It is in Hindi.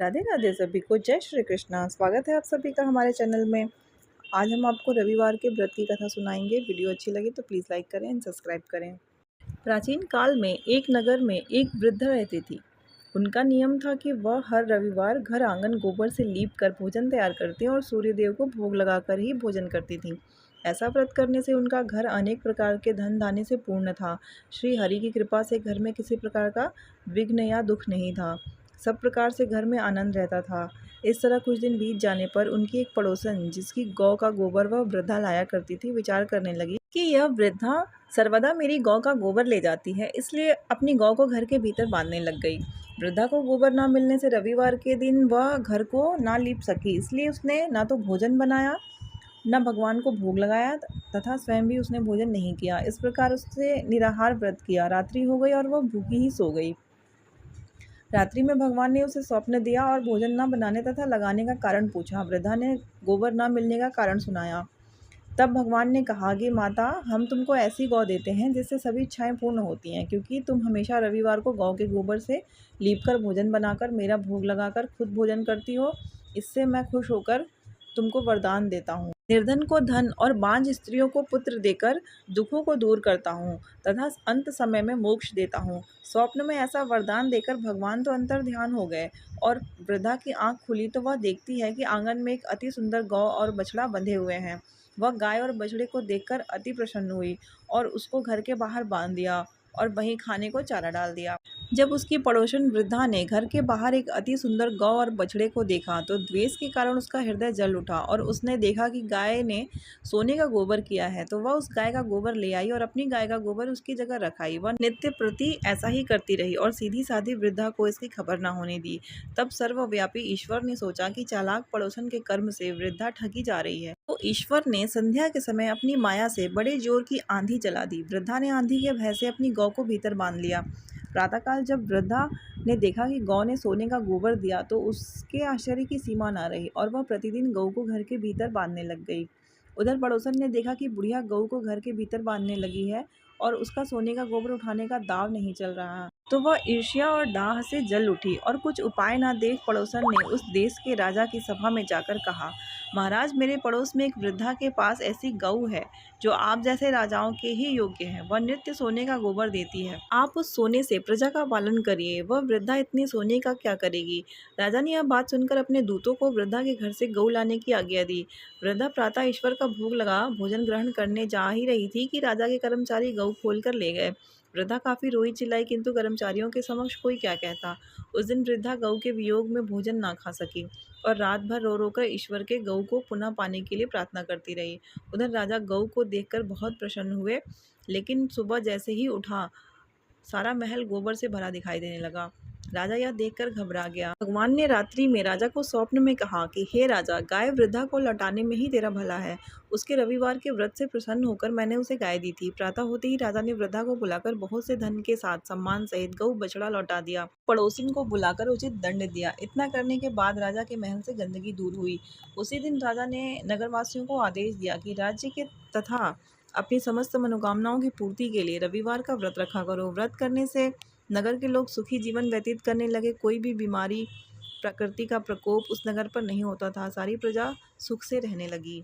राधे राधे सभी को, जय श्री कृष्णा। स्वागत है आप सभी का हमारे चैनल में। आज हम आपको रविवार के व्रत की कथा सुनाएंगे। वीडियो अच्छी लगी तो प्लीज़ लाइक करें एंड सब्सक्राइब करें। प्राचीन काल में एक नगर में एक वृद्ध रहती थी। उनका नियम था कि वह हर रविवार घर आंगन गोबर से लीप कर भोजन तैयार करती और सूर्यदेव को भोग लगाकर ही भोजन करती थी। ऐसा व्रत करने से उनका घर अनेक प्रकार के धन धान्य से पूर्ण था। श्री हरि की कृपा से घर में किसी प्रकार का विघ्न या दुख नहीं था। सब प्रकार से घर में आनंद रहता था। इस तरह कुछ दिन बीत जाने पर उनकी एक पड़ोसन, जिसकी गौ का गोबर वह वृद्धा लाया करती थी, विचार करने लगी कि यह वृद्धा सर्वदा मेरी गौ का गोबर ले जाती है, इसलिए अपनी गौ को घर के भीतर बांधने लग गई। वृद्धा को गोबर ना मिलने से रविवार के दिन वह घर को ना लीप सकी, इसलिए उसने ना तो भोजन बनाया, न भगवान को भोग लगाया तथा स्वयं भी उसने भोजन नहीं किया। इस प्रकार उसने निराहार व्रत किया। रात्रि हो गई और वह भूखी ही सो गई। रात्रि में भगवान ने उसे स्वप्न दिया और भोजन न बनाने तथा लगाने का कारण पूछा। वृद्धा ने गोबर न मिलने का कारण सुनाया। तब भगवान ने कहा कि माता, हम तुमको ऐसी गौ देते हैं जिससे सभी इच्छाएं पूर्ण होती हैं, क्योंकि तुम हमेशा रविवार को गौ के गोबर से लीपकर भोजन बनाकर मेरा भोग लगाकर खुद भोजन करती हो। इससे मैं खुश होकर तुमको वरदान देता हूँ। निर्धन को धन और बांझ स्त्रियों को पुत्र देकर दुखों को दूर करता हूँ तथा अंत समय में मोक्ष देता हूँ। स्वप्न में ऐसा वरदान देकर भगवान तो अंतर ध्यान हो गए और वृद्धा की आंख खुली तो वह देखती है कि आंगन में एक अति सुंदर गौ और बछड़ा बंधे हुए हैं। वह गाय और बछड़े को देखकर अति प्रसन्न हुई और उसको घर के बाहर बांध दिया और वहीं खाने को चारा डाल दिया। जब उसकी पड़ोसन वृद्धा ने घर के बाहर एक अति सुंदर गौ और बछड़े को देखा तो द्वेष के कारण उसका हृदय जल उठा और उसने देखा कि गाय ने सोने का गोबर किया है, तो वह उस गाय का गोबर ले आई और अपनी गाय का गोबर उसकी जगह रखाई। वह नित्य प्रति ऐसा ही करती रही और सीधी साधी वृद्धा को इसकी खबर न होने दी। तब सर्वव्यापी ईश्वर ने सोचा कि चालाक पड़ोसन के कर्म से वृद्धा ठगी जा रही है, तो ईश्वर ने संध्या के समय अपनी माया से बड़े जोर की आंधी चला दी। वृद्धा ने आंधी के भय से अपनी गौ को भीतर बांध लिया। प्रातःकाल जब वृद्धा ने देखा कि गौ ने सोने का गोबर दिया तो उसके आश्चर्य की सीमा न रही और वह प्रतिदिन गऊ को घर के भीतर बांधने लग गई। उधर पड़ोसन ने देखा कि बुढ़िया गऊ को घर के भीतर बांधने लगी है और उसका सोने का गोबर उठाने का दाव नहीं चल रहा, तो वह ईर्ष्या और डाह से जल उठी और कुछ उपाय न देख पड़ोसन ने उस देश के राजा की सभा में जाकर कहा, महाराज, मेरे पड़ोस में एक वृद्धा के पास ऐसी गऊ है जो आप जैसे राजाओं के ही योग्य है। वह नित्य सोने का गोबर देती है। आप उस सोने से प्रजा का पालन करिए। वह वृद्धा इतने सोने का क्या करेगी? राजा ने यह बात सुनकर अपने दूतों को वृद्धा के घर से गऊ लाने की आज्ञा दी। वृद्धा प्रातः ईश्वर का भोग लगा भोजन ग्रहण करने जा ही रही थी कि राजा के कर्मचारी गऊ खोल कर ले गए। वृद्धा काफी रोई चिल्लाई, किंतु कर्मचारियों के समक्ष कोई क्या कहता। उस दिन वृद्धा गऊ के वियोग में भोजन ना खा सकी और रात भर रो रो कर ईश्वर के गऊ को पुनः पाने के लिए प्रार्थना करती रही। उधर राजा गऊ को देखकर बहुत प्रसन्न हुए, लेकिन सुबह जैसे ही उठा सारा महल गोबर से भरा दिखाई देने लगा। राजा यह देखकर घबरा गया। भगवान ने रात्रि में राजा को स्वप्न में कहा कि हे राजा, गाय वृद्धा को लौटाने में ही तेरा भला है। उसके रविवार के व्रत से प्रसन्न होकर मैंने उसे गाय दी थी। प्रातः होते ही राजा ने वृद्धा को बुलाकर बहुत से धन के साथ सम्मान सहित गऊ बछड़ा लौटा दिया। पड़ोसिन को बुलाकर उचित दंड दिया। इतना करने के बाद राजा के महल से गंदगी दूर हुई। उसी दिन राजा ने नगरवासियों को आदेश दिया कि राज्य के तथा अपनी समस्त मनोकामनाओं की पूर्ति के लिए रविवार का व्रत रखा करो। व्रत करने से नगर के लोग सुखी जीवन व्यतीत करने लगे। कोई भी बीमारी, प्रकृति का प्रकोप उस नगर पर नहीं होता था। सारी प्रजा सुख से रहने लगी।